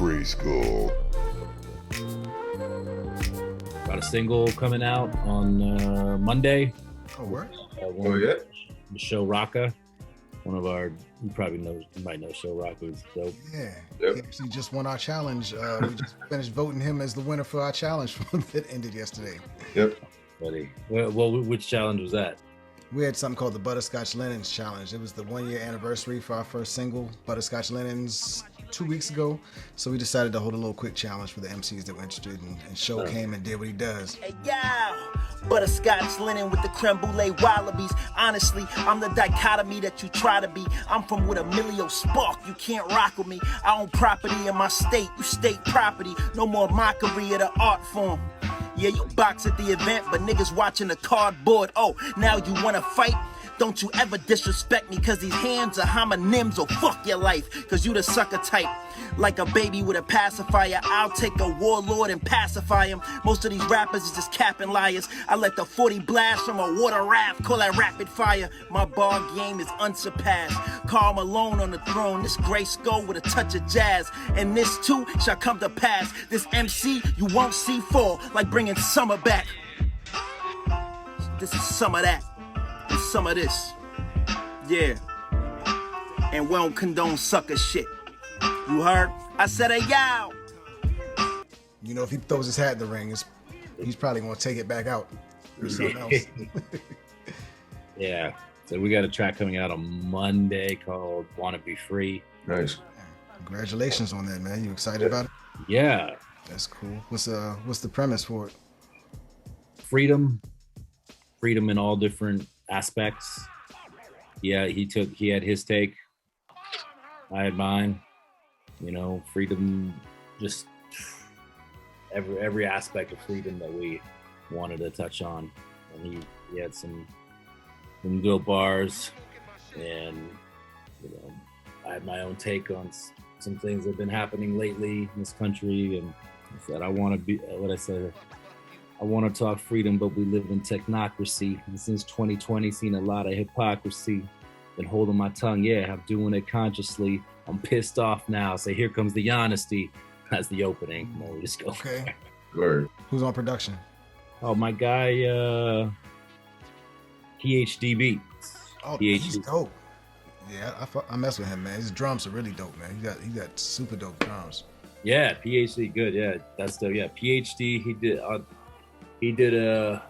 GRYSKLL. Got a single coming out on Monday. Oh, where? Oh, yeah? Showrock. One of our, you might know Showrock is dope. Yeah. Yep. He actually just won our challenge. We just finished voting him as the winner for our challenge that ended yesterday. Yep. Buddy. Well, which challenge was that? We had something called the Butterscotch Linens Challenge. It was the 1-year anniversary for our first single, Butterscotch Linens, 2 weeks ago. So we decided to hold a little quick challenge for the MCs that were interested, and Show came and did what he does. Hey, yo! Butterscotch linen with the creme brulee wallabies. Honestly, I'm the dichotomy that you try to be. I'm from with Emilio Spark, you can't rock with me. I own property in my state, you state property. No more mockery of the art form. Yeah, you box at the event, but niggas watching the cardboard. Oh, now you wanna fight? Don't you ever disrespect me, cause these hands are homonyms, or fuck your life, cause you the sucker type. Like a baby with a pacifier, I'll take a warlord and pacify him. Most of these rappers is just capping liars. I let the 40 blast from a water raft, call that rapid fire. My bar game is unsurpassed. Karl Malone on the throne, this GRYSKLL with a touch of jazz. And this too shall come to pass. This MC you won't see fall, like bringing summer back. This is some of that. Some of this, yeah, and we don't condone sucker shit. You heard? I said, hey, yow. You know, if he throws his hat in the ring, he's probably gonna take it back out or something else. Yeah, so we got a track coming out on Monday called "Wanna Be Free." Nice. Congratulations on that, man. You excited about it? Yeah, That's cool. What's the premise for it? freedom in all different aspects. Yeah, he had his take, I had mine. You know, freedom, just every aspect of freedom that we wanted to touch on. And he had some dope bars, and you know, I had my own take on some things that have been happening lately in this country. And I said, I want to talk freedom, but we live in technocracy. And since 2020, seen a lot of hypocrisy. Been holding my tongue, yeah, I'm doing it consciously. I'm pissed off now. Say, here comes the honesty. That's the opening. No, we just go. Okay. Word. Who's on production? Oh, my guy, PhD Beats. Oh, PhD. he's dope. Yeah, I mess with him, man. His drums are really dope, man. He got super dope drums. Yeah, PhD, good. Yeah, that's dope. Yeah, PhD. He did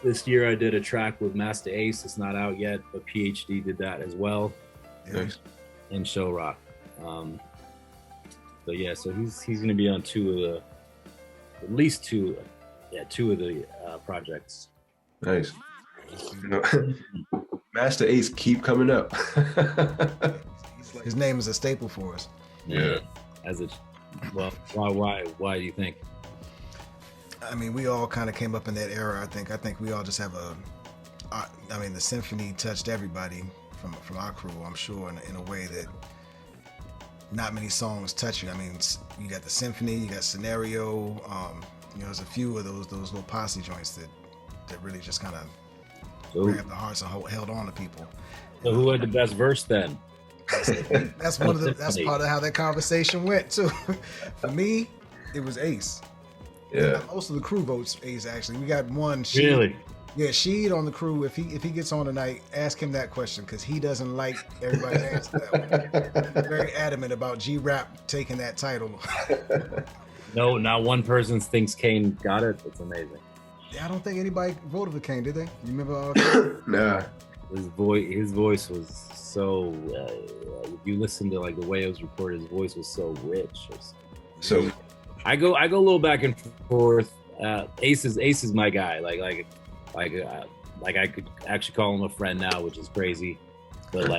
this year I did a track with Masta Ace. It's not out yet, but PhD did that as well. Nice. In Showrock. So yeah, so he's gonna be on at least two of the projects. Nice. You know, Masta Ace keep coming up. His name is a staple for us. Yeah. Well, why do you think? I mean, we all kind of came up in that era. I think we all just have the symphony touched everybody from our crew, I'm sure, in a way that not many songs touch you. I mean, you got the symphony, you got scenario. You know, there's a few of those little posse joints that really just kind of grabbed the hearts and held on to people. So who had the best verse then? That's part of how that conversation went too. For me, it was Ace. Yeah. Most of the crew votes Ace, actually. We got one. Really? Yeah, Sheed on the crew. If he gets on tonight, ask him that question, because he doesn't like everybody's answer to that one. He's very adamant about G-Rap taking that title. No, not one person thinks Kane got it. It's amazing. Yeah, I don't think anybody voted for Kane, did they? You remember? Nah. His voice was so. If you listen to like the way it was recorded, his voice was so rich. So I go a little back and forth. Ace is my guy. Like I could actually call him a friend now, which is crazy. But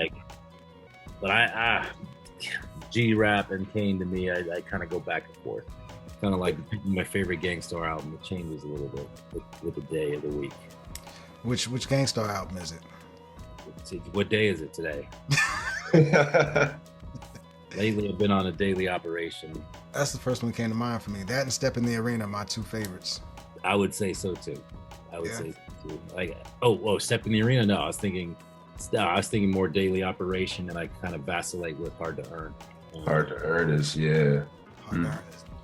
I G-Rap and Kane, to me, I kind of go back and forth. Kind of like my favorite Gang Starr album. It changes a little bit with the day of the week. Which Gang Starr album is it? What day is it today? Lately, I've been on a daily operation. That's the first one that came to mind for me. That and Step in the Arena are my two favorites. I would say so too. Say so too. Like, Step in the Arena. No, I was thinking more daily operation, and I kind of vacillate with Hard to Earn. Hard to Earn is, yeah.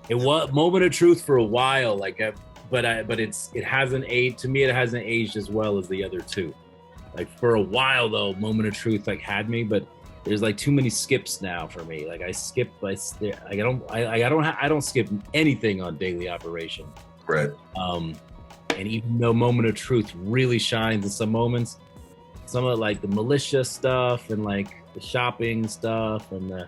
It was Moment of Truth for a while, like, but it hasn't aged. To me, it hasn't aged as well as the other two. Like for a while though, Moment of Truth like had me, but there's like too many skips now for me. Like I don't skip anything on Daily Operation. Right. And even though Moment of Truth really shines in some moments, some of like the militia stuff and like the shopping stuff and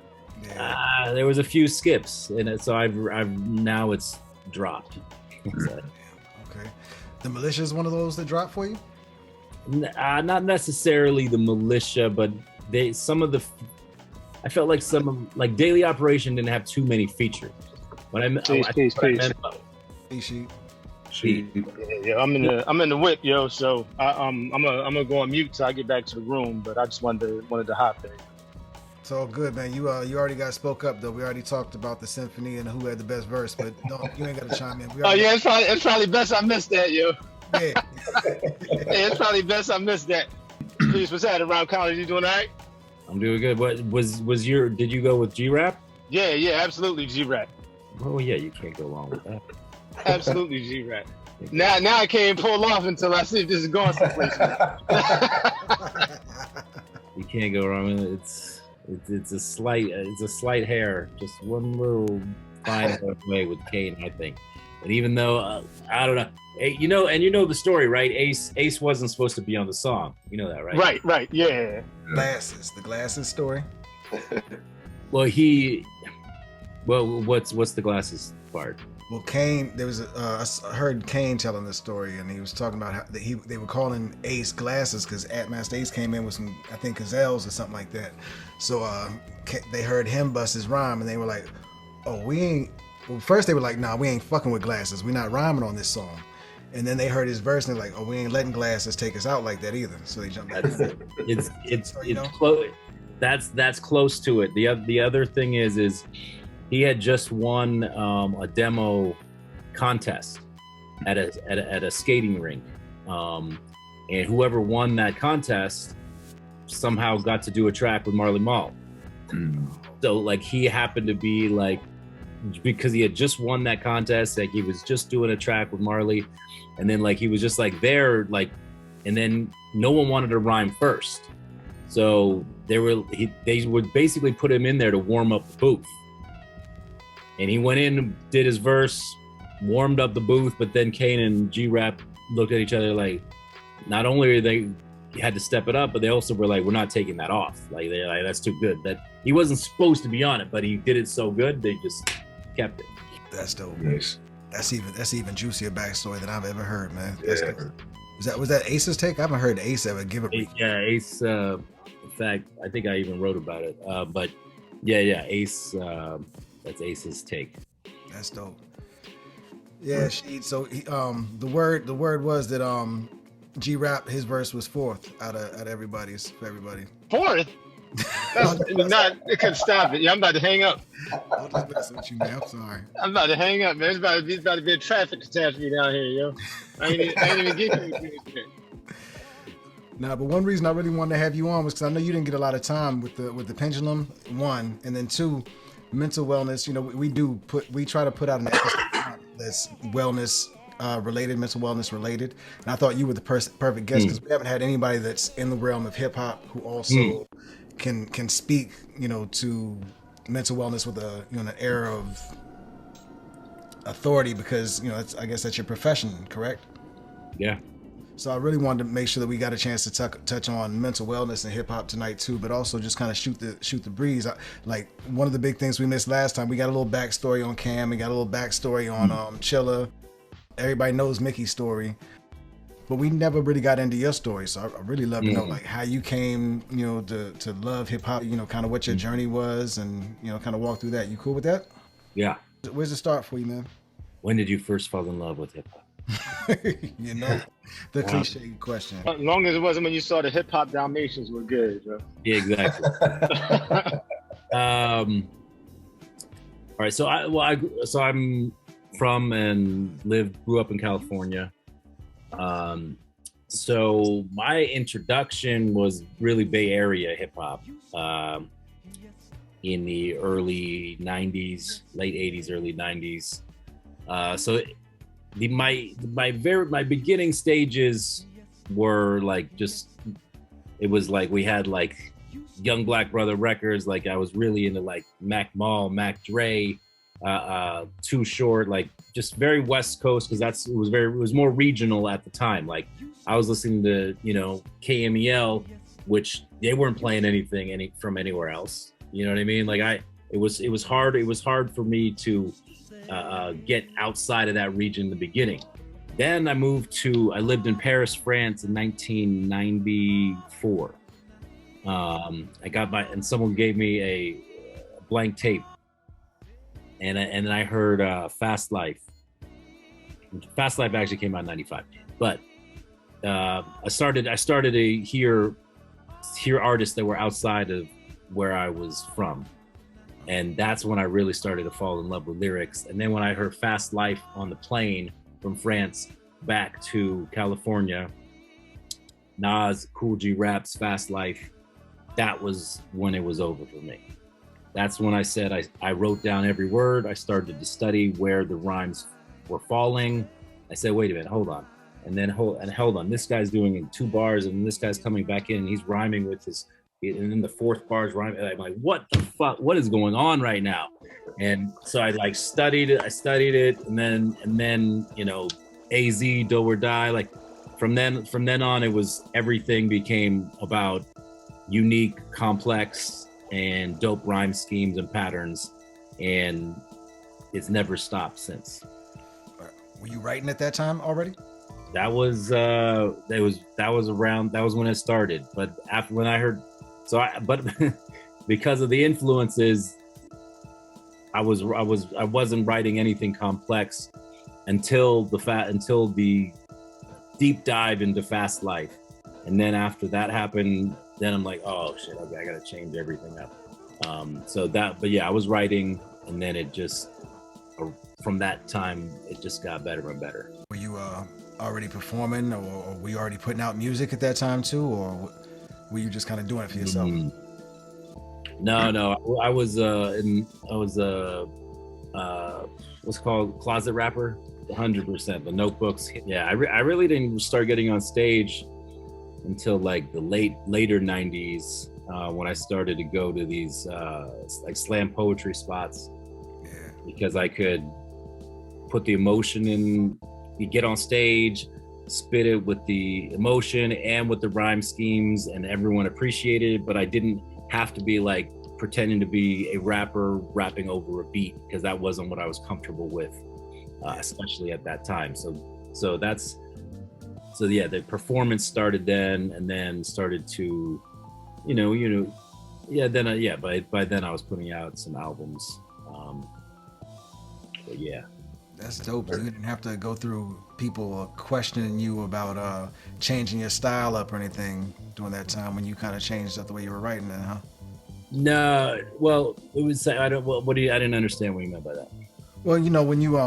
there was a few skips, and so I've now it's dropped. Okay. The militia is one of those that dropped for you? Not necessarily the militia, but I felt like some of like Daily Operation didn't have too many features. But I'm in the whip, yo. So I'm gonna go on mute till I get back to the room. But I just wanted to hop there. It's all good, man. You already got spoke up though. We already talked about the symphony and who had the best verse, but you ain't got to chime in. It's probably best I missed that, yo. Yeah. It's probably best I missed that. Please, what's that? Rhymecology, you doing all right? I'm doing good. What did you go with G-Rap? Yeah, absolutely G-Rap. Oh yeah, you can't go wrong with that. Absolutely G-Rap. Now I can't pull off until I see if this is going someplace. You can't go wrong with it. It's a slight hair, just one little fine way with Kane, I think. And even though I don't know, you know the story, right? Ace wasn't supposed to be on the song. You know that, right? Right, yeah. The glasses story. Well, what's the glasses part? Well, Kane, I heard Kane telling this story, and he was talking about how they were calling Ace glasses because Masta Ace came in with some, I think, gazelles or something like that. So they heard him bust his rhyme, and they were like, "Oh, we ain't." Well, first they were like, "Nah, we ain't fucking with glasses. We're not rhyming on this song." And then they heard his verse, and they're like, "Oh, we ain't letting glasses take us out like that either." So they jumped back. It's close. That's close to it. The other thing is he had just won a demo contest at a skating rink, and whoever won that contest somehow got to do a track with Marley Marl. So like he happened to be like, because he had just won that contest, like he was just doing a track with Marley, and then like he was just like there, like, and then no one wanted to rhyme first, so they would basically put him in there to warm up the booth. And he went in, did his verse, warmed up the booth, but then Kane and G-Rap looked at each other like, not only are they had to step it up, but they also were like, we're not taking that off. Like they're like, that's too good. That he wasn't supposed to be on it, but he did it so good, they just kept it. That's dope. Nice. That's even juicier backstory than I've ever heard, man. Yeah. Was that Ace's take? I haven't heard Ace ever give it. Yeah, Ace. In fact, I think I even wrote about it. But yeah, Ace. That's Ace's take. That's dope. Yeah, so the word was that G-Rap, his verse was fourth out of everybody's for everybody. Fourth? It couldn't stop it. Yeah, I'm about to hang up. I'm just messing with you, man. I'm sorry. I'm about to hang up, man. It's about to be a traffic catastrophe down here, yo. I ain't even get you. Nah, but one reason I really wanted to have you on was because I know you didn't get a lot of time with the Pendulum, one, and then two, mental wellness. You know, we try to put out an episode that's wellness related, mental wellness related, and I thought you were the perfect guest because we haven't had anybody that's in the realm of hip hop who also can speak, you know, to mental wellness with an air of authority, because you know I guess that's your profession, correct? Yeah. So I really wanted to make sure that we got a chance to touch on mental wellness and hip hop tonight too, but also just kind of shoot the breeze. Like one of the big things we missed last time, we got a little backstory on Cam, we got a little backstory on Chilla. Everybody knows Mickey's story, but we never really got into your story. So I really love to know like how you came, you know, to love hip hop. You know, kind of what your journey was, and you know, kind of walk through that. You cool with that? Yeah. Where's the start for you, man? When did you first fall in love with hip hop? You know, the cliche question. As long as it wasn't when you saw the hip hop Dalmatians were good, bro. Yeah, exactly. All right, so I'm from and grew up in California. So my introduction was really Bay Area hip hop. in the early 90s, late 80s, early 90s. So my beginning stages were like it was like we had like Young Black Brother records. Like I was really into like Mac Mall, Mac Dre, Too Short, like just very West Coast, because it was more regional at the time. Like I was listening to, you know, KMEL, which they weren't playing anything from anywhere else. You know what I mean? Like it was hard for me to get outside of that region in the beginning. Then I lived in Paris, France in 1994. And someone gave me a blank tape, and then I heard Fast Life. Fast Life actually came out in 95, but I started to hear artists that were outside of where I was from. And that's when I really started to fall in love with lyrics. And then when I heard Fast Life on the plane from France back to California, Nas, Cool G Rap's Fast Life, that was when it was over for me. That's when I said I wrote down every word. I started to study where the rhymes were falling. I said, wait a minute, hold on. And then hold on, this guy's doing in 2 bars, and this guy's coming back in and he's rhyming with his, and then the 4th bar's rhyming. I'm like, what the fuck? What is going on right now? And so I like studied it, and then you know, AZ, Do or Die. Like from then on, it was, everything became about unique, complex, and dope rhyme schemes and patterns, and it's never stopped since. Were you writing at that time already? That was when it started. But after, when I heard, but because of the influences, I wasn't writing anything complex until the deep dive into Fast Life. And then after that happened, then I'm like, oh shit, okay, I gotta change everything up. But yeah, I was writing, and then it just, from that time, it just got better and better. Were you already performing, or were you already putting out music at that time too, or were you just kind of doing it for yourself? No, I was what's called closet rapper, 100%. The Notebooks. Yeah, I really didn't start getting on stage until like the later 90s, when I started to go to these like slam poetry spots. Yeah. Because I could put the emotion in, you get on stage, spit it with the emotion and with the rhyme schemes, and everyone appreciated it, but I didn't have to be like pretending to be a rapper rapping over a beat, because that wasn't what I was comfortable with, especially at that time. So yeah, the performance started then, and then started to, by then I was putting out some albums. But yeah. That's dope. You didn't have to go through people questioning you about changing your style up or anything during that time, when you kind of changed up the way you were writing it, huh? No, well, it was, I didn't understand what you meant by that. Well, you know, when you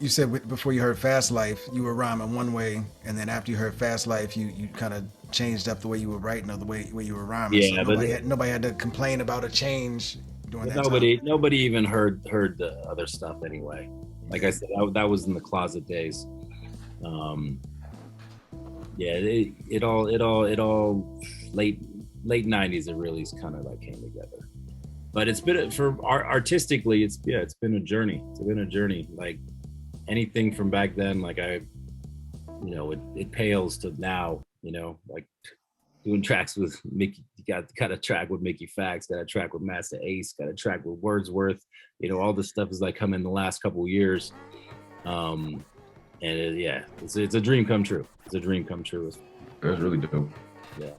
said before you heard Fast Life, you were rhyming one way, and then after you heard Fast Life, you kind of changed up the way you were writing or the way you were rhyming. Yeah, so nobody had to complain about a change during that time. Nobody even heard the other stuff anyway. Like I said, that was in the closet days. It all late 90s. It really kind of like came together. But it's been, for artistically, it's been a journey. It's been a journey. Like anything from back then, like it pales to now. You know, like doing tracks with Mickey. You got a track with Mickey Fax, got a track with Masta Ace, got a track with Wordsworth. You know, all this stuff has like come in the last couple of years. It's a dream come true. It's a dream come true. That's really dope. Yeah.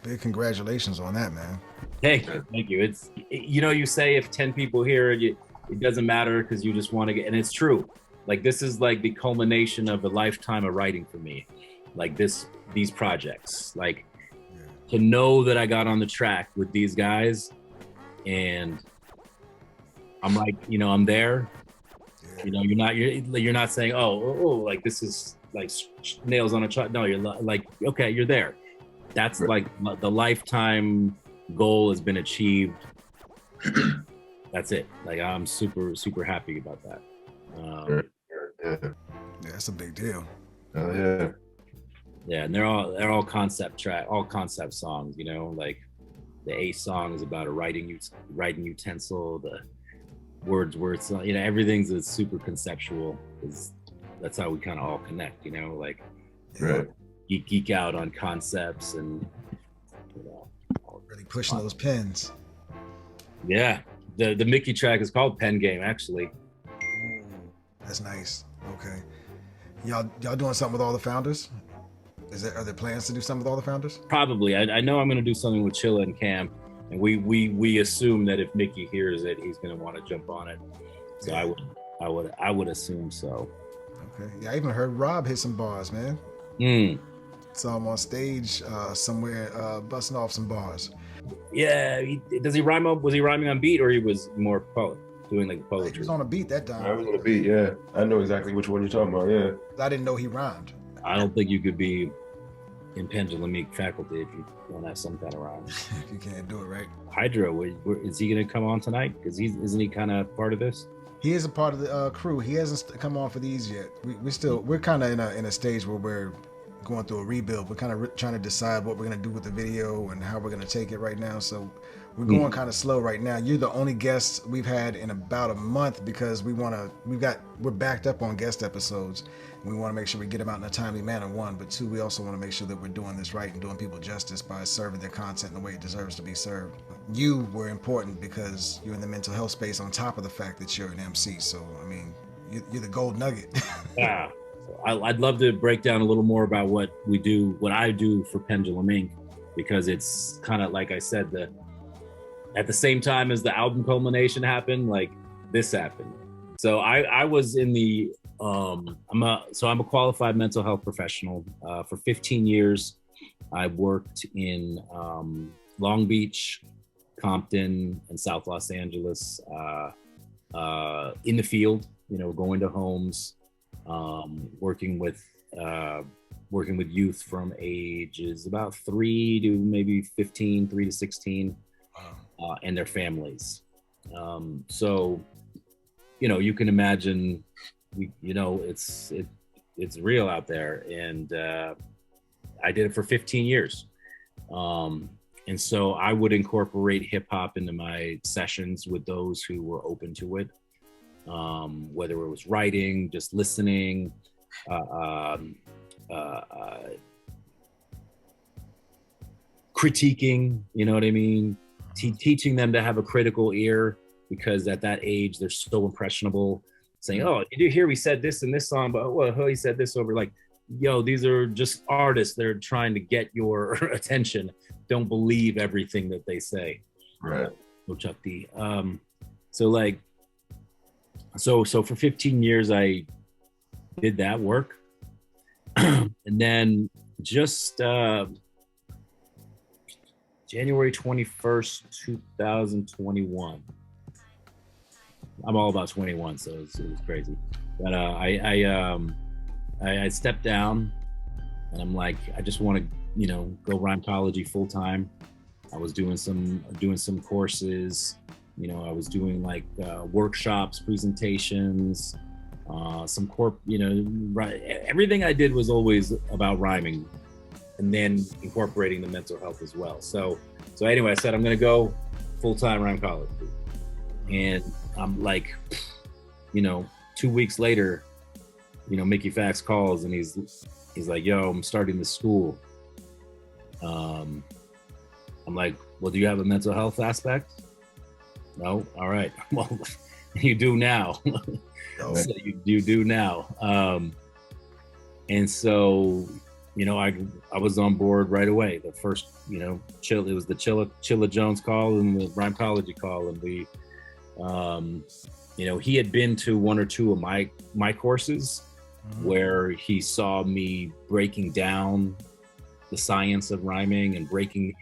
Big congratulations on that, man. Hey, thank you. You say if 10 people hear it, it doesn't matter, because you just want to get, and it's true. Like this is like the culmination of a lifetime of writing for me. Like these projects, like to know that I got on the track with these guys, and I'm like, I'm there. You're not saying, oh, like this is like nails on a chalk. No, you're like, okay, you're there. That's like the lifetime goal has been achieved that's it. Like I'm super, super happy about that. Yeah. Yeah, that's a big deal. Oh yeah. Yeah, and they're all concept all concept songs, you know, like the Ace song is about a writing utensil, the Wordsworth song, you know, everything's a super conceptual, because that's how we kind of all connect, you know, like Right. geek out on concepts and, you know, Really pushing those pens. yeah. The Mickey track is called Pen Game, actually. Ooh, that's nice. Okay. Y'all doing something with all the founders? Are there plans to do something with all the founders? Probably. I know I'm going to do something with Chilla and Cam, and we assume that if Mickey hears it, he's going to want to jump on it. So Yeah. I would assume so. Okay. Yeah, I even heard Rob hit some bars, man. Mm. Saw him on stage somewhere busting off some bars. Yeah. Was he rhyming on beat, or he was more doing like He poetry? was on a beat that I time. was on the beat. Yeah, I know exactly which one you're talking about. Yeah. I didn't know he rhymed. I don't think you could be in Pendulum Ink faculty if you don't have some kind of rhyme. If you can't do it, right? Hydro, is he going to come on tonight? Because isn't he kind of part of this? He is a part of the crew. He hasn't come on for these yet. We're kind of in a stage where we're going through a rebuild. We're kind of trying to decide what we're going to do with the video and how we're going to take it right now. So we're going kind of slow right now. You're the only guest we've had in about a month because we're backed up on guest episodes. We want to make sure we get them out in a timely manner, one, but two, we also want to make sure that we're doing this right and doing people justice by serving their content in the way it deserves to be served. You were important because you're in the mental health space on top of the fact that you're an MC. So, I mean, you're the gold nugget. Yeah. I'd love to break down a little more about what I do for Pendulum Ink, because it's kind of like I said, at the same time as the album Culmination happened, like this happened. So I was in the I'm a qualified mental health professional. For 15 years, I worked in Long Beach, Compton, and South Los Angeles, in the field, you know, going to homes, working with youth from ages about 3 to maybe 15, 3 to 16, and their families. So, you know, you can imagine, you know, it's real out there, and I did it for 15 years. And so I would incorporate hip hop into my sessions with those who were open to it, whether it was writing, just listening, critiquing, you know what I mean? Teaching them to have a critical ear, because at that age, they're so impressionable, saying, oh, did you hear we said this in this song, but well, he said this over, like, yo, these are just artists. They're trying to get your attention. Don't believe everything that they say. Right. So Chuck D. So for 15 years, I did that work. And then just January 21st, 2021. I'm all about 21, so it was crazy. But I stepped down, and I'm like, I just want to, you know, go Rhymecology full time. I was doing some courses, you know, I was doing like workshops, presentations, some you know, everything I did was always about rhyming, and then incorporating the mental health as well. So anyway, I said I'm gonna go full time Rhymecology, and I'm like, you know, 2 weeks later, you know, Mickey Fax calls, and he's like, yo, I'm starting this school. I'm like, well, do you have a mental health aspect? No? All right. Well, you do now. So you do now. And so, you know, I was on board right away. The first, you know, it was the Chilla Jones call and the Rhymecology call. And we, you know, he had been to 1 or 2 of my courses, where he saw me breaking down the science of rhyming and working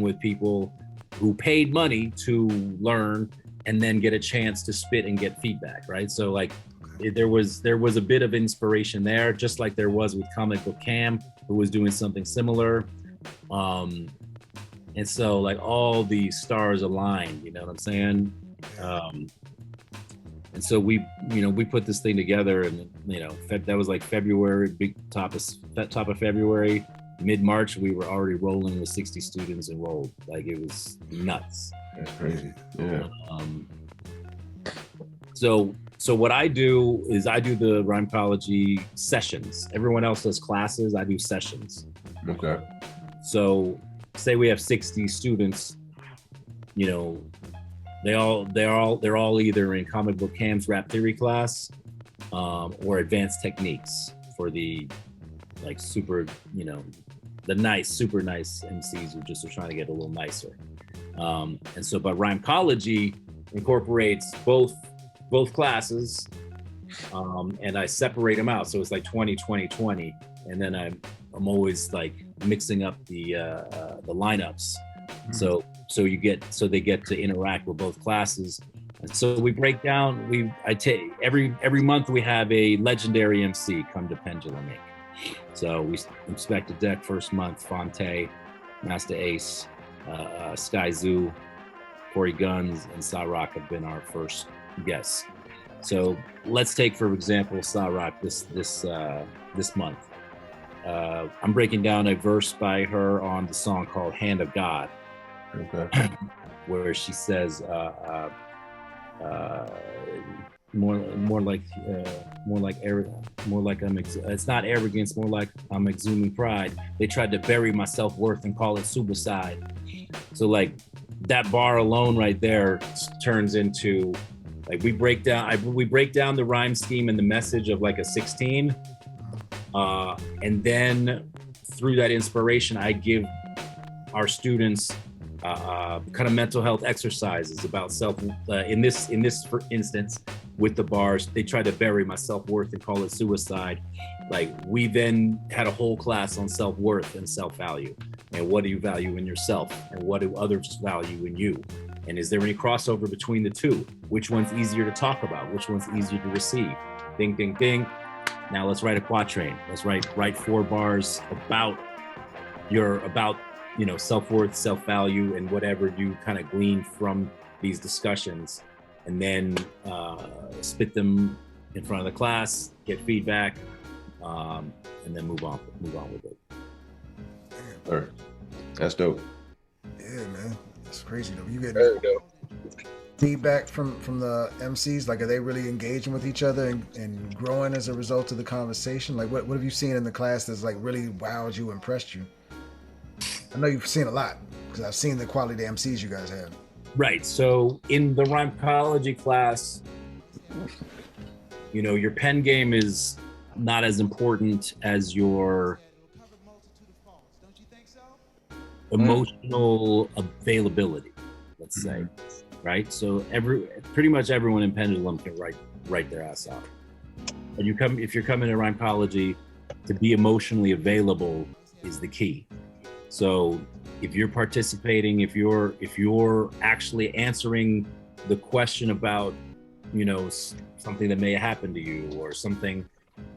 with people who paid money to learn and then get a chance to spit and get feedback, right? So like there was a bit of inspiration there, just like there was with Comic Book Cam, who was doing something similar. And so like all the stars aligned, you know what I'm saying? And so we put this thing together, and that was like February, big top of February. Mid-March, we were already rolling with 60 students enrolled. Like, it was nuts. That's crazy. Yeah. So what I do is I do the Rhymecology sessions. Everyone else does classes. I do sessions. Okay. So say we have 60 students, they're all either in Comic Book Cam's rap theory class, or advanced techniques for the like super, the super nice MCs who just are trying to get a little nicer. And so, but Rhymecology incorporates both classes, and I separate them out. So it's like 20, 20, 20. And then I'm always like mixing up the lineups. Mm-hmm. So they get to interact with both classes. And so we break down, every month we have a legendary MC come to Pendulum Ink. So we inspect a deck first month. Fonte, Masta Ace, Sky Zoo, Corey Guns, and Showrock have been our first guests. So let's take, for example, Showrock this month. I'm breaking down a verse by her on the song called "Hand of God," okay. Where she says, it's not arrogance, more like I'm exhuming pride. They tried to bury my self-worth and call it suicide. So like that bar alone right there turns into like we break down the rhyme scheme and the message of like a 16, and then through that inspiration I give our students kind of mental health exercises about self. In this for instance, with the bars, they tried to bury my self-worth and call it suicide. Like, we then had a whole class on self-worth and self-value, and what do you value in yourself, and what do others value in you, and is there any crossover between the two? Which one's easier to talk about? Which one's easier to receive? Ding, ding, ding. Now let's write a quatrain. Let's write 4 bars about self-worth, self-value, and whatever you kind of glean from these discussions, and then spit them in front of the class, get feedback, and then move on with it. All right. That's dope. Yeah, man. That's crazy though. You get feedback from the MCs? Like, are they really engaging with each other and growing as a result of the conversation? Like, what have you seen in the class that's like really wowed you, impressed you? I know you've seen a lot because I've seen the quality of MCs you guys have. Right. So in the Rhymecology class, your pen game is not as important as your emotional availability, let's say. Right. So pretty much everyone in Pendulum can write their ass off. But if you're coming to Rhymecology, to be emotionally available is the key. So if you're participating, if you're actually answering the question about, something that may happen to you, or something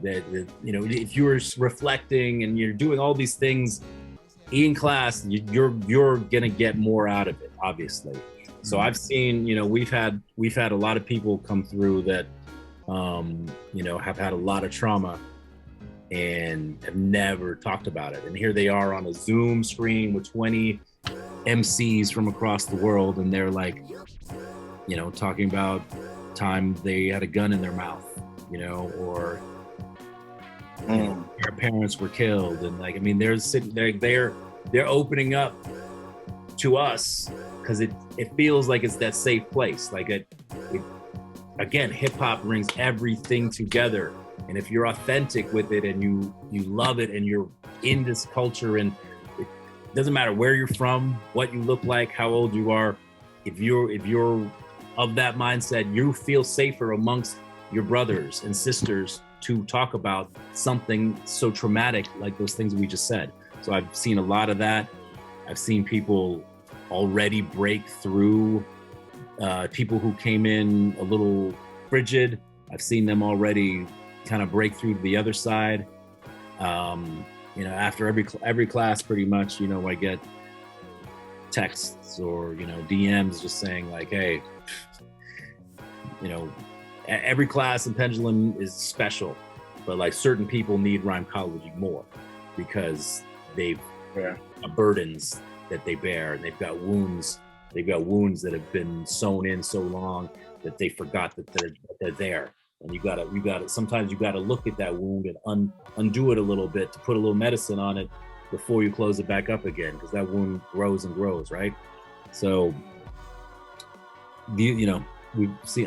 that if you're reflecting and you're doing all these things in class, you're gonna get more out of it, obviously. So I've seen, we've had a lot of people come through that, have had a lot of trauma and have never talked about it. And here they are on a Zoom screen with 20 MCs from across the world, and they're like, talking about time they had a gun in their mouth, or their parents were killed, and like, I mean, they're opening up to us because it feels like it's that safe place. Like again, hip hop brings everything together. And if you're authentic with it and you love it and you're in this culture, and it doesn't matter where you're from, what you look like, how old you are, if you're of that mindset, you feel safer amongst your brothers and sisters to talk about something so traumatic like those things we just said. So I've seen a lot of that. I've seen people already break through, people who came in a little frigid. I've seen them already kind of break through to the other side. After every class, pretty much, I get texts or, you know, DMs just saying like, hey, you know, every class in Pendulum is special, but like certain people need Rhymecology more because they've got burdens that they bear, and they've got wounds that have been sewn in so long that they forgot that they're there. And you gotta sometimes you gotta look at that wound and undo it a little bit to put a little medicine on it before you close it back up again, because that wound grows and grows, right? So you know,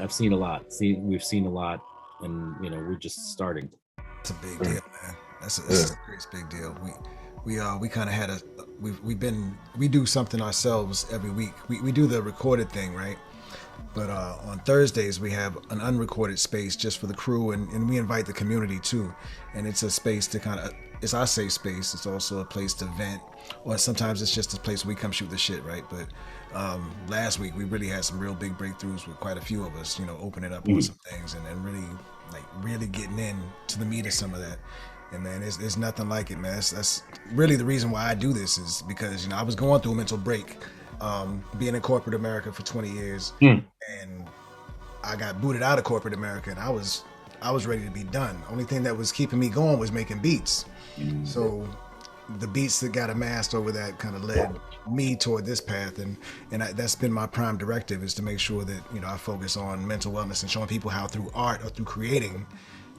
I've seen a lot, we've seen a lot, and you know, we're just starting. It's a big deal, man. That's a big deal. We kind of had we do something ourselves every week. We do the recorded thing, right? But on Thursdays we have an unrecorded space just for the crew, and we invite the community too. And it's a space to kind of, it's our safe space. It's also a place to vent, or sometimes it's just a place where we come shoot the shit, right? But last week we really had some real big breakthroughs with quite a few of us, you know, opening up on some things and really getting in to the meat of some of that. And man, there's nothing like it, man. That's really the reason why I do this, is because, you know, I was going through a mental break, being in corporate America for 20 years, and I got booted out of corporate America, and I was ready to be done. Only thing that was keeping me going was making beats. So the beats that got amassed over that kind of led me toward this path, and that's been my prime directive, is to make sure that, you know, I focus on mental wellness and showing people how through art or through creating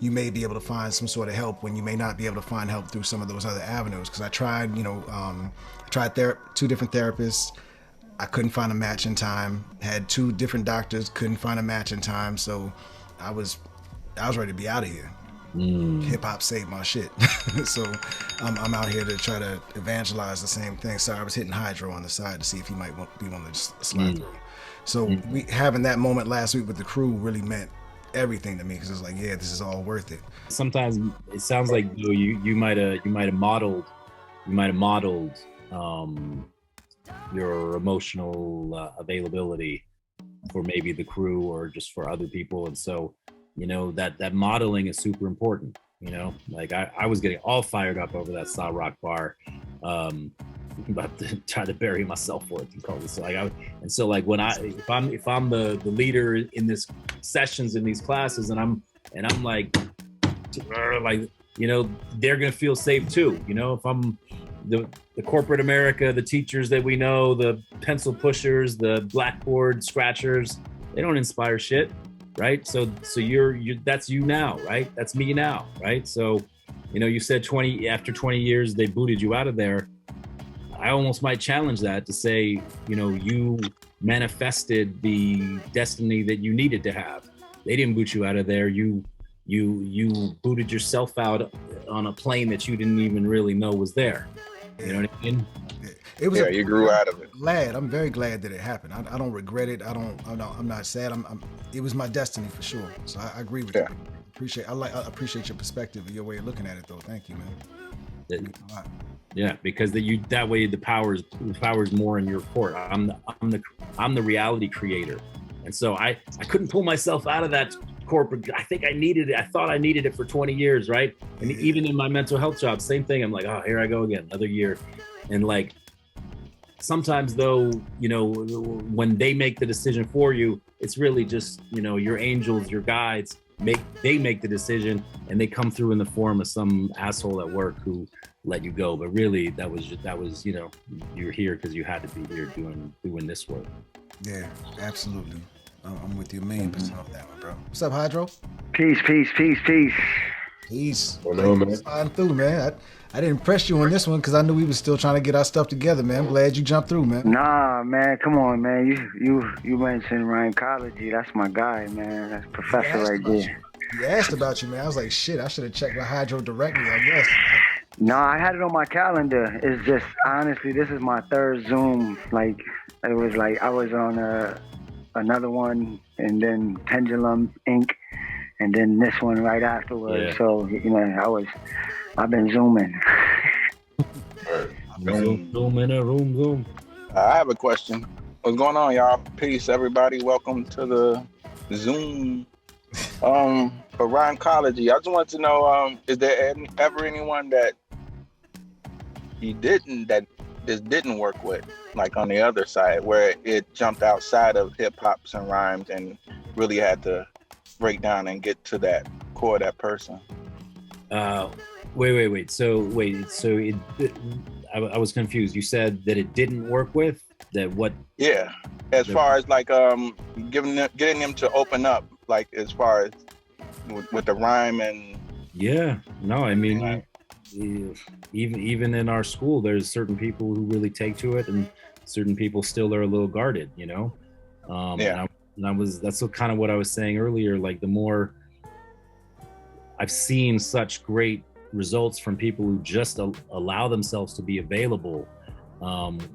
you may be able to find some sort of help when you may not be able to find help through some of those other avenues. Because I tried, you know, two different therapists. I couldn't find a match in time. Had 2 different doctors, couldn't find a match in time. So I was ready to be out of here. Hip hop saved my shit. So I'm out here to try to evangelize the same thing. So I was hitting Hydro on the side to see if he might be willing to just slide through. So we having that moment last week with the crew really meant everything to me, because it's like, yeah, this is all worth it. Sometimes it sounds like you might have modeled your emotional availability for maybe the crew or just for other people, and so, you know, that modeling is super important. You know, like I was getting all fired up over that Showrock bar, about to try to bury myself for it, you call it. So like when if I'm the leader in this sessions in these classes, and I'm like, you know, they're gonna feel safe too. You know, if I'm the corporate America, the teachers that we know, the pencil pushers, the blackboard scratchers, they don't inspire shit, right? So you're that's you now, right? That's me now, right? So, you know, you said after 20 years they booted you out of there. I almost might challenge that to say, you know, you manifested the destiny that you needed to have. They didn't boot you out of there. You booted yourself out on a plane that you didn't even really know was there. You know what I mean? It was you grew out of it. I'm very glad that it happened. I don't regret it. I'm not sad. It was my destiny for sure. So I agree with you. I appreciate your perspective and your way of looking at it, though. Thank you, man. Yeah, because that way the power's more in your court. I'm the reality creator, and so I couldn't pull myself out of that corporate. I think I needed it. I thought I needed it for 20 years, right? And even in my mental health job, same thing. I'm like, oh, here I go again, another year. And like, sometimes though, you know, when they make the decision for you, it's really just, you know, your angels, your guides make the decision, and they come through in the form of some asshole at work who let you go. But really, that was you know, you're here because you had to be here doing this work. Yeah, absolutely. I'm with you 1,000,000% on that one, bro. What's up, Hydro? Peace. Peace. Oh no, man. Sliding through, man. I didn't press you on this one because I knew we were still trying to get our stuff together, man. I'm glad you jumped through, man. Nah, man, come on, man. You mentioned Rhymecology. That's my guy, man. That's professor right there. He asked about you, man. I was like, shit, I should have checked with Hydro directly, I guess. No, I had it on my calendar. It's just, honestly, this is my 3rd Zoom. Like, it was like I was on another one, and then Pendulum Ink, and then this one right afterwards. Yeah. So, you know, I've been zooming. Zoom in a room. I have a question. What's going on, y'all? Peace, everybody. Welcome to the Zoom. For Rhymecology, I just want to know, is there ever anyone that this didn't work with? like on the other side, where it jumped outside of hip hops and rhymes and really had to break down and get to that core of that person? Wait. So I was confused. You said that it didn't work with that. What? Yeah, as far as like getting them to open up, like as far as with the rhyme and. Yeah, no, I mean, even in our school, there's certain people who really take to it, and certain people still are a little guarded, you know. Yeah. That's kind of what I was saying earlier. Like, the more I've seen such great results from people who just allow themselves to be available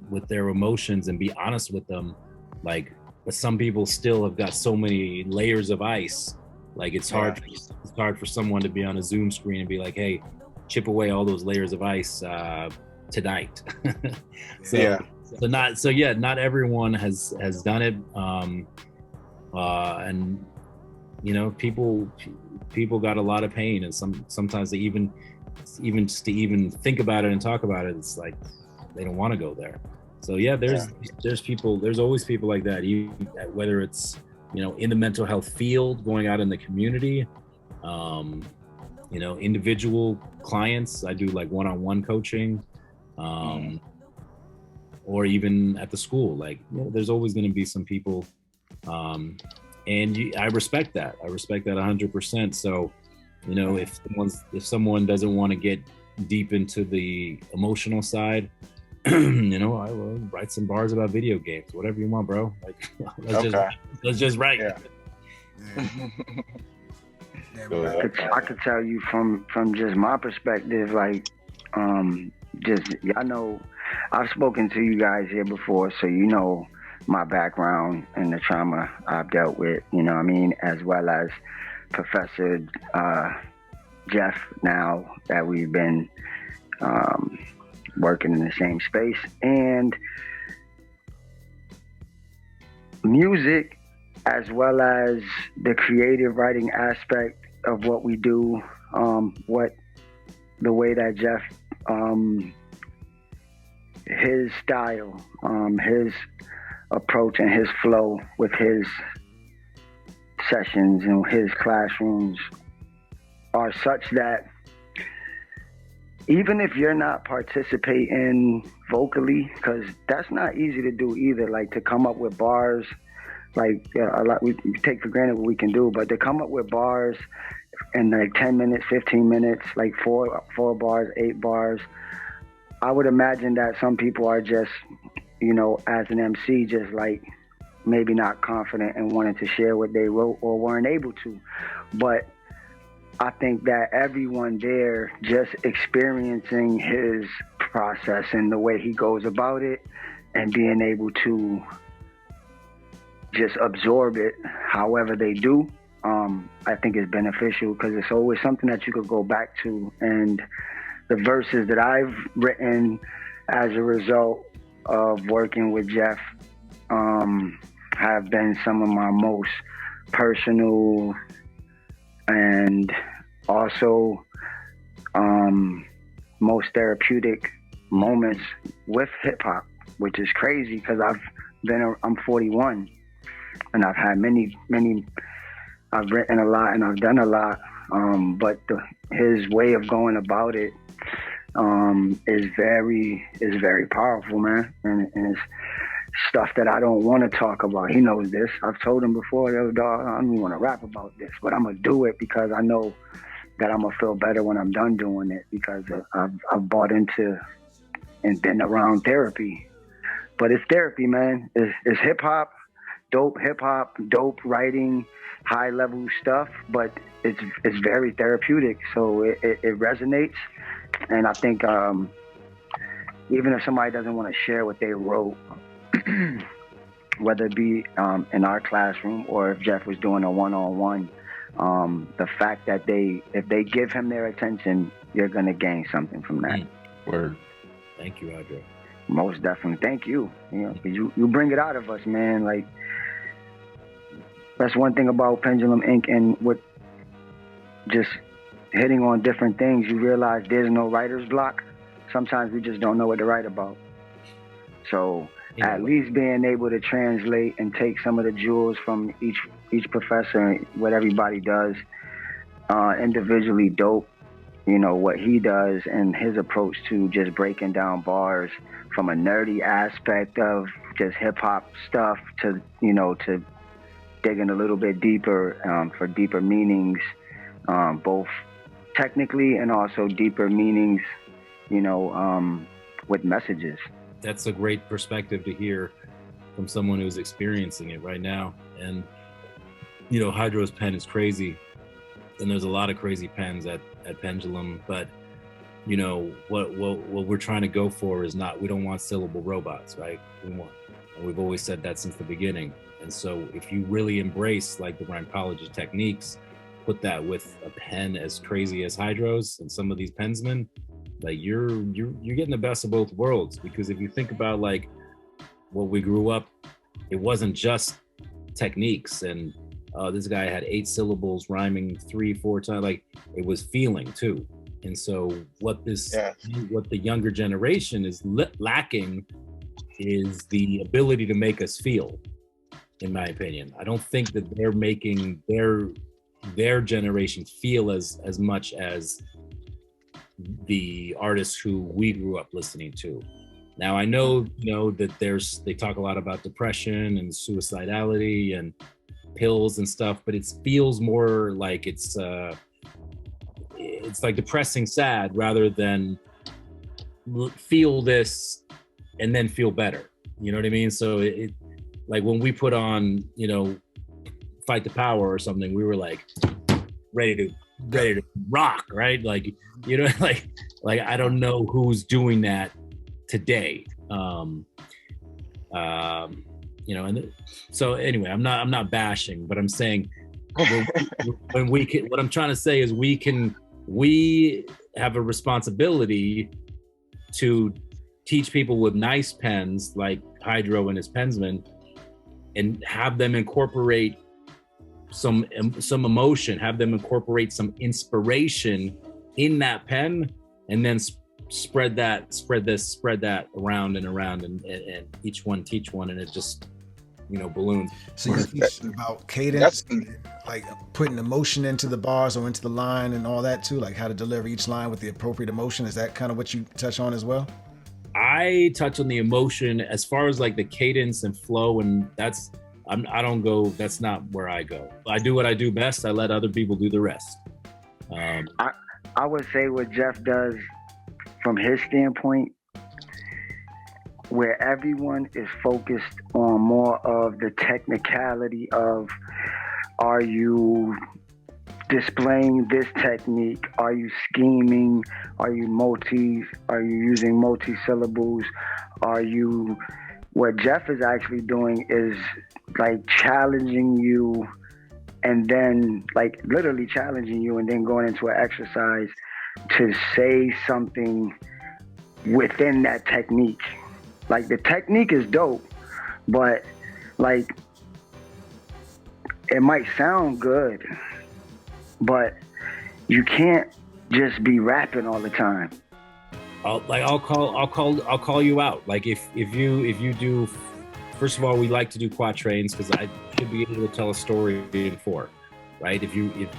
with their emotions and be honest with them. Like, but some people still have got so many layers of ice. Like, it's hard for someone to be on a Zoom screen and be like, hey, chip away all those layers of ice tonight. Not everyone has done it. And you know, people got a lot of pain, and sometimes they even just to even think about it and talk about it, it's like they don't want to go there. So yeah, there's always people like that, even whether it's, you know, in the mental health field, going out in the community, you know, individual clients. I do like one-on-one coaching, or even at the school. Like, you know, there's always going to be some people, and I respect that. I respect that 100%. So, you know, if someone doesn't want to get deep into the emotional side, you know, I will write some bars about video games, whatever you want, bro. Like, let's just write. Yeah. I could tell you from just my perspective, like, just, y'all know, I've spoken to you guys here before, so you know my background and the trauma I've dealt with, you know what I mean, as well as Professor Jeff, now that we've been working in the same space. And music, as well as the creative writing aspect of what we do, the way that Jeff, his style, his approach and his flow with his sessions and his classrooms are such that even if you're not participating vocally, because that's not easy to do either, like to come up with bars, like a lot we take for granted what we can do, but to come up with bars in like 10 minutes, 15 minutes, like four bars, 8 bars, I would imagine that some people are just, you know, as an MC, just like maybe not confident and wanting to share what they wrote or weren't able to. But I think that everyone there just experiencing his process and the way he goes about it and being able to just absorb it however they do, I think is beneficial, because it's always something that you could go back to. And the verses that I've written as a result of working with Jeff have been some of my most personal and also most therapeutic moments with hip hop, which is crazy because I'm 41 and I've had many, I've written a lot and I've done a lot, but his way of going about it is very powerful, man, and it's stuff that I don't want to talk about. He knows this. I've told him before, yo, dog, I don't even want to rap about this, but I'm gonna do it because I know that I'm gonna feel better when I'm done doing it, because I've bought into and been around therapy. But it's therapy, man. It's hip hop, dope writing, high level stuff, but it's very therapeutic. So it resonates, and I think even if somebody doesn't want to share what they wrote, whether it be in our classroom or if Jeff was doing a one-on-one, the fact that if they give him their attention, you're gonna gain something from that. Word. Thank you, Audrey. Most definitely. Thank you. You know, you bring it out of us, man. Like, that's one thing about Pendulum Ink, and with just hitting on different things, you realize there's no writer's block. Sometimes we just don't know what to write about. So at least being able to translate and take some of the jewels from each professor, what everybody does, individually dope. You know, what he does and his approach to just breaking down bars from a nerdy aspect of just hip hop stuff to, you know, to digging a little bit deeper for deeper meanings, both technically and also deeper meanings, you know, with messages. That's a great perspective to hear from someone who's experiencing it right now. And, you know, Hydro's pen is crazy. And there's a lot of crazy pens at Pendulum, but you know what we're trying to go for is not, we don't want syllable robots, right? And we've always said that since the beginning. And so if you really embrace like the Rhymecology techniques, put that with a pen as crazy as Hydro's and some of these pensmen, like you're getting the best of both worlds. Because if you think about like what we grew up, it wasn't just techniques and this guy had 8 syllables rhyming 3-4 times, like it was feeling too. And so what the younger generation is lacking is the ability to make us feel, in my opinion. I don't think that they're making their generation feel as much as the artists who we grew up listening to. Now I know, you know, that they talk a lot about depression and suicidality and pills and stuff, but it feels more like it's like depressing sad rather than feel this and then feel better. You know what I mean? So it like when we put on, you know, Fight the Power or something, we were like ready to rock, right? Like, you know, like I don't know who's doing that today. You know, and so anyway, I'm not bashing, but I'm saying when what I'm trying to say is we have a responsibility to teach people with nice pens like Hydro and his pensmen and have them incorporate some emotion, have them incorporate some inspiration in that pen, and then spread that around and each one teach one, and it just, you know, balloons. So you teach about cadence, like putting emotion into the bars or into the line and all that too, like how to deliver each line with the appropriate emotion. Is that kind of what you touch on as well? I touch on the emotion as far as like the cadence and flow, and that's not where I go. I do what I do best. I let other people do the rest. I would say what Jeff does from his standpoint, where everyone is focused on more of the technicality of, are you displaying this technique? Are you scheming? Are you using multi-syllables? What Jeff is actually doing is like challenging you, and then like literally challenging you and then going into an exercise to say something within that technique. Like the technique is dope, but like it might sound good, but you can't just be rapping all the time. I'll call you out. Like if you do, first of all, we like to do quatrains because I should be able to tell a story in 4, right? If you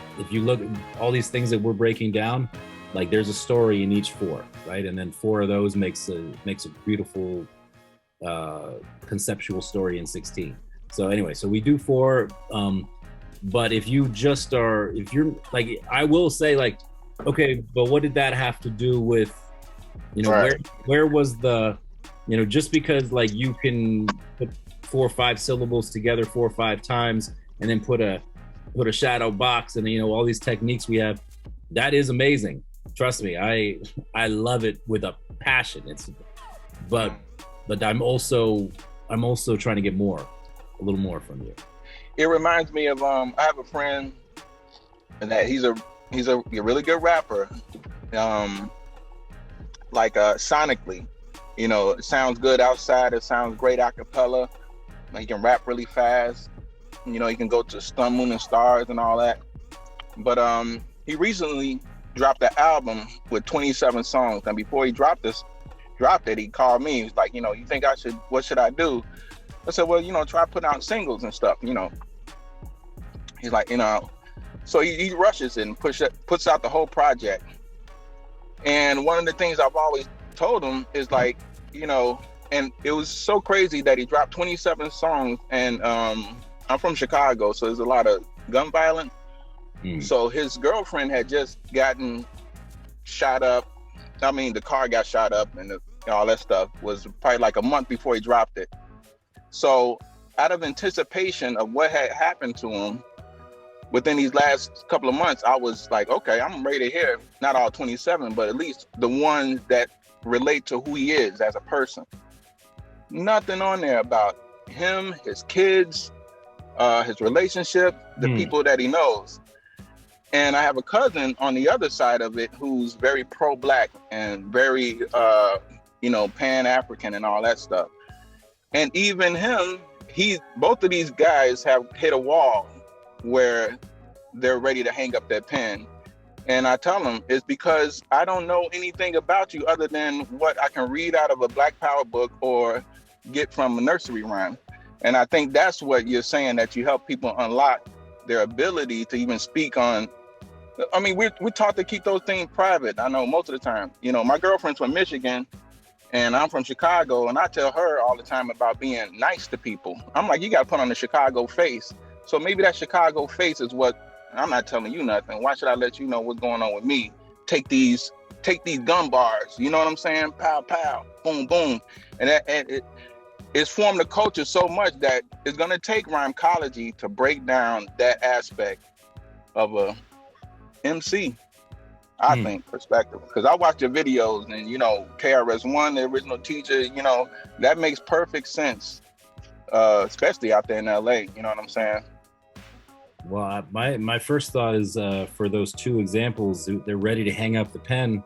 look at all these things that we're breaking down, like there's a story in each 4, right? And then 4 of those makes a beautiful conceptual story in 16. So anyway, so we do 4, but if you're like, I will say like, okay, but what did that have to do with, you know, right. where was the, you know, just because like you can put 4 or 5 syllables together 4 or 5 times and then put a shadow box and, you know, all these techniques we have, that is amazing. Trust me, I love it with a passion. But I'm also trying to get a little more from you. It reminds me of I have a friend that he's a really good rapper. Sonically, you know, it sounds good outside. It sounds great a cappella. He can rap really fast. You know, he can go to Sun, Moon, and Stars and all that. But he recently dropped an album with 27 songs. And before he dropped dropped it, he called me. He was like, you know, you think what should I do? I said, well, you know, try putting out singles and stuff, you know. He's like, you know, so he rushes it and puts out the whole project. And one of the things I've always told him is like, you know, and it was so crazy that he dropped 27 songs. And I'm from Chicago, so there's a lot of gun violence. So his girlfriend had just gotten shot up. I mean, the car got shot up and all that stuff was probably like a month before he dropped it. So out of anticipation of what had happened to him within these last couple of months, I was like, okay, I'm ready to hear not all 27, but at least the ones that relate to who he is as a person. Nothing on there about him, his kids, his relationship, the people that he knows. And I have a cousin on the other side of it who's very pro-Black and very, you know, Pan-African and all that stuff. And even him, both of these guys have hit a wall where they're ready to hang up their pen. And I tell them, it's because I don't know anything about you other than what I can read out of a Black Power book or get from a nursery rhyme. And I think that's what you're saying, that you help people unlock their ability to even speak on. I mean, we're taught to keep those things private. I know most of the time, you know, my girlfriend's from Michigan and I'm from Chicago, and I tell her all the time about being nice to people. I'm like, you got to put on the Chicago face. So maybe that Chicago face is what, I'm not telling you nothing. Why should I let you know what's going on with me? Take these gun bars. You know what I'm saying? Pow, pow, boom, boom. And it's formed the culture so much that it's going to take Rhymecology to break down that aspect of a MC, I think, perspective. Because I watch your videos and, you know, KRS-One, the original teacher, you know, that makes perfect sense, especially out there in LA. You know what I'm saying? Well, my first thought is for those two examples, they're ready to hang up the pen.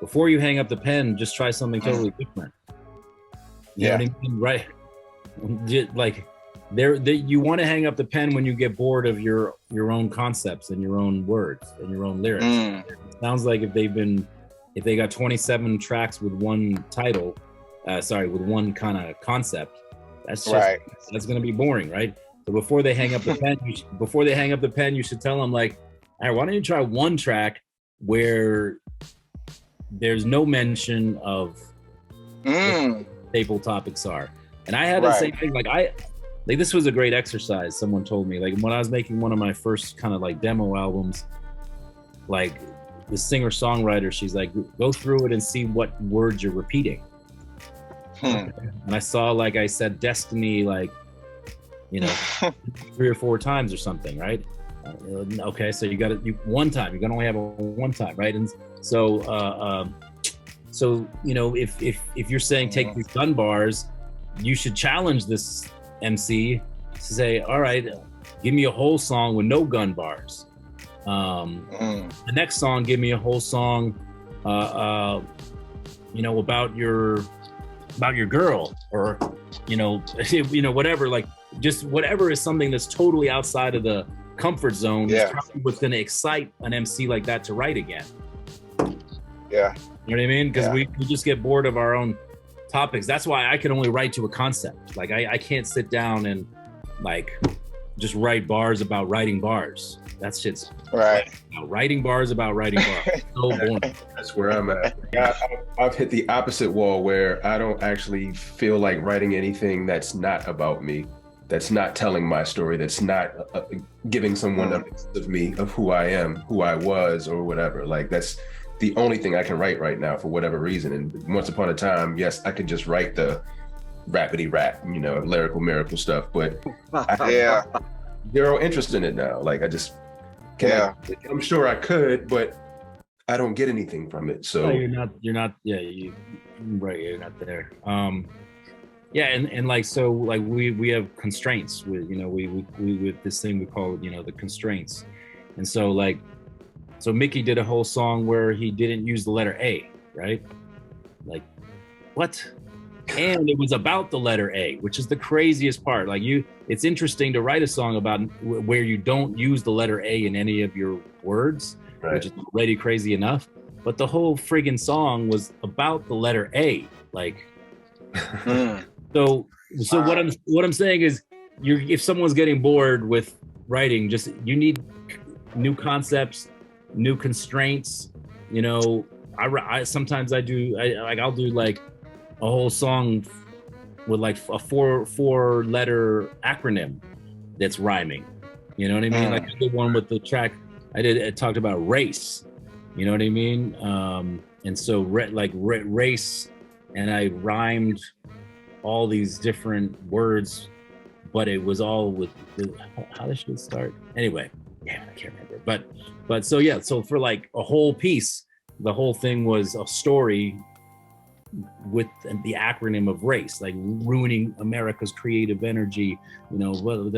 Before you hang up the pen, just try something totally different. You know what I mean? Right. Like, you want to hang up the pen when you get bored of your own concepts and your own words and your own lyrics. It sounds like if they got 27 tracks with one title, with one kind of concept, that's going to be boring, right? So before they hang up the pen, you should tell them, like, all right, why don't you try one track where there's no mention of what staple topics are. And I had the same thing. Like this was a great exercise. Someone told me, like, when I was making one of my first kind of like demo albums, like the singer-songwriter, she's like, go through it and see what words you're repeating. And I saw, like, I said destiny, like, you know, 3 or 4 times or something, right? Okay, so you got it one time. You can only have a one time, right? And so, you know, if you're saying take these gun bars, you should challenge this MC to say, all right, give me a whole song with no gun bars. The next song, give me a whole song, you know, about your girl, or you know, whatever. Like, just whatever is something that's totally outside of the comfort zone. Is probably what's going to excite an MC like that to write again. Yeah, you know what I mean? Because we just get bored of our own topics. That's why I can only write to a concept. Like, I can't sit down and like just write bars about writing bars. That shit's writing bars about writing bars. So boring. That's where I'm at. I've hit the opposite wall where I don't actually feel like writing anything that's not about me, that's not telling my story, that's not giving someone a piece of me, of who I am, who I was, or whatever. Like, that's the only thing I can write right now for whatever reason. And once upon a time, yes, I could just write the rapidy rap, you know, lyrical miracle stuff, but I have zero interest in it now. Like, I just can't. I'm sure I could, but I don't get anything from it. So you're not you're not there. And like, so like we have constraints with, you know, we with this thing we call, you know, the constraints. And so like, so Mickey did a whole song where he didn't use the letter A, right? Like, what? And it was about the letter A, which is the craziest part. Like, it's interesting to write a song about where you don't use the letter A in any of your words, which is already crazy enough. but the whole friggin' song was about the letter A. Like, so what I'm saying is, if someone's getting bored with writing, just you need new concepts, new constraints. You know, I sometimes I'll do like a whole song with like a four letter acronym that's rhyming. You know what I mean? Like I did one with the track it talked about race. You know what I mean? And so race, and I rhymed all these different words, but it was all with how did it start? Anyway, yeah, I can't remember. But so yeah, so for like a whole piece, the whole thing was a story with the acronym of race, like ruining America's creative energy. You know, whoa,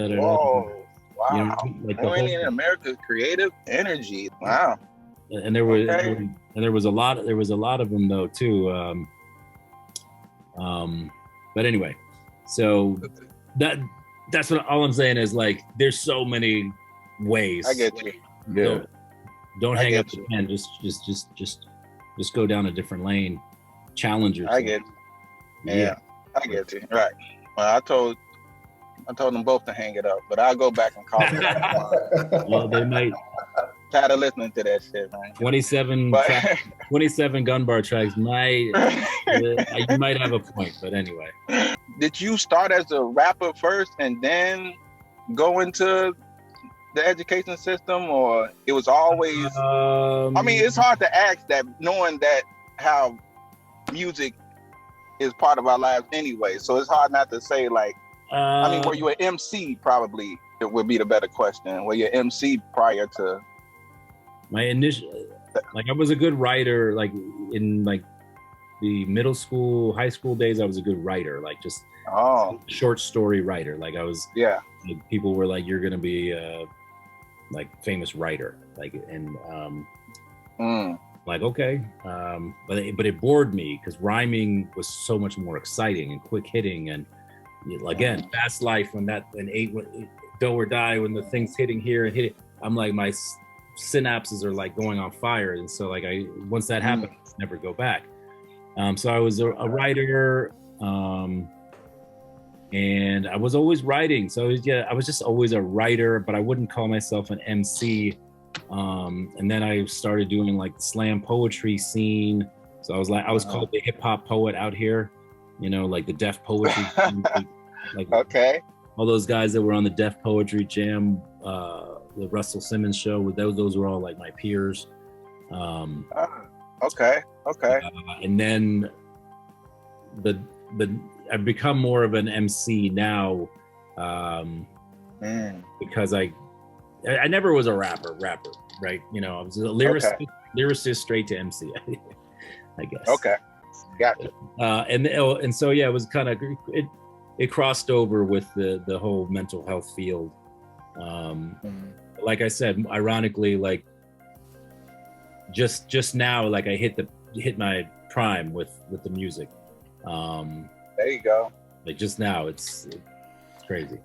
wow, you know, like ruining America's creative energy. Wow. And there was a lot of them though too. But anyway, so that's what all I'm saying is, like, there's so many ways. I get you. Yeah. Don't hang up the pen. Just go down a different lane. Challenge yourself. I get you. Yeah, I get you. Right. Well, I told them both to hang it up, but I'll go back and call them. Well, they might. Tired of listening to that shit, man. 27 gun bar tracks might you might have a point, but anyway. Did you start as a rapper first and then go into the education system, or it was always? I mean, it's hard to ask that, knowing that how music is part of our lives anyway. So it's hard not to say, like, I mean, were you an MC? Probably it would be the better question. Were you an MC prior to? My initial, like, I was a good writer, like in like the middle school, high school days. I was a good writer, like just short story writer. Like I was, like, people were like, "You're gonna be like famous writer," like, and like, okay, but it bored me because rhyming was so much more exciting and quick hitting, and again, fast life when Do or Die, when the thing's hitting here and hit it, I'm like, my synapses are like going on fire, and so like once that happened, I never go back. So I was a writer, and I was always writing. So I was just always a writer, but I wouldn't call myself an MC. And then I started doing like the slam poetry scene. So I was called the hip hop poet out here, you know, like the Def Poetry like all those guys that were on the Def Poetry Jam, the Russell Simmons show, with those were all like my peers. And then I've become more of an MC now, because I never was a rapper, right? You know, I was a lyricist straight to MC, I guess. Okay, gotcha. And so yeah, it was kind of it crossed over with the whole mental health field. Like I said, ironically, like just now, like I hit my prime with the music. There you go. Like just now, it's crazy.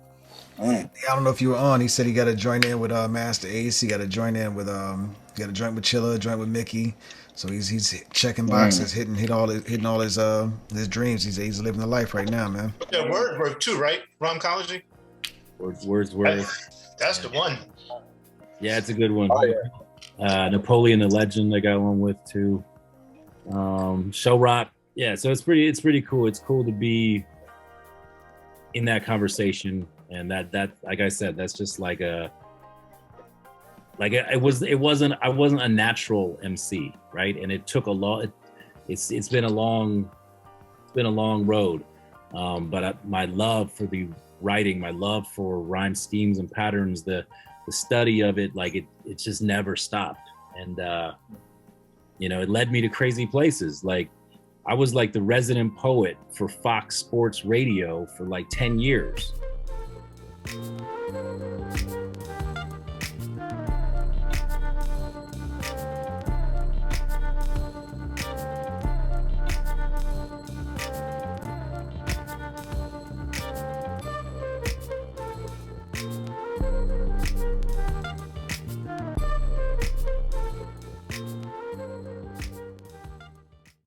I don't know if you were on. He said he got to join in with Masta Ace. He got to join in with he got to join with Chilla, join with Mickey. So he's checking boxes, hitting all his dreams. He's living the life right now, man. Yeah, Wordsworth too, right? Rhymecology. Wordsworth. That's the one. Yeah, it's a good one. Oh, yeah. Napoleon the Legend, I got one with too. Showrock. Yeah, so it's pretty cool. It's cool to be in that conversation, and that like I said, that's just like I wasn't a natural MC, right? And it took a lot. It's been a long road. But my love for the writing, my love for rhyme schemes and patterns, the study of it, like it just never stopped. And you know, it led me to crazy places. Like I was like the resident poet for Fox Sports Radio for like 10 years.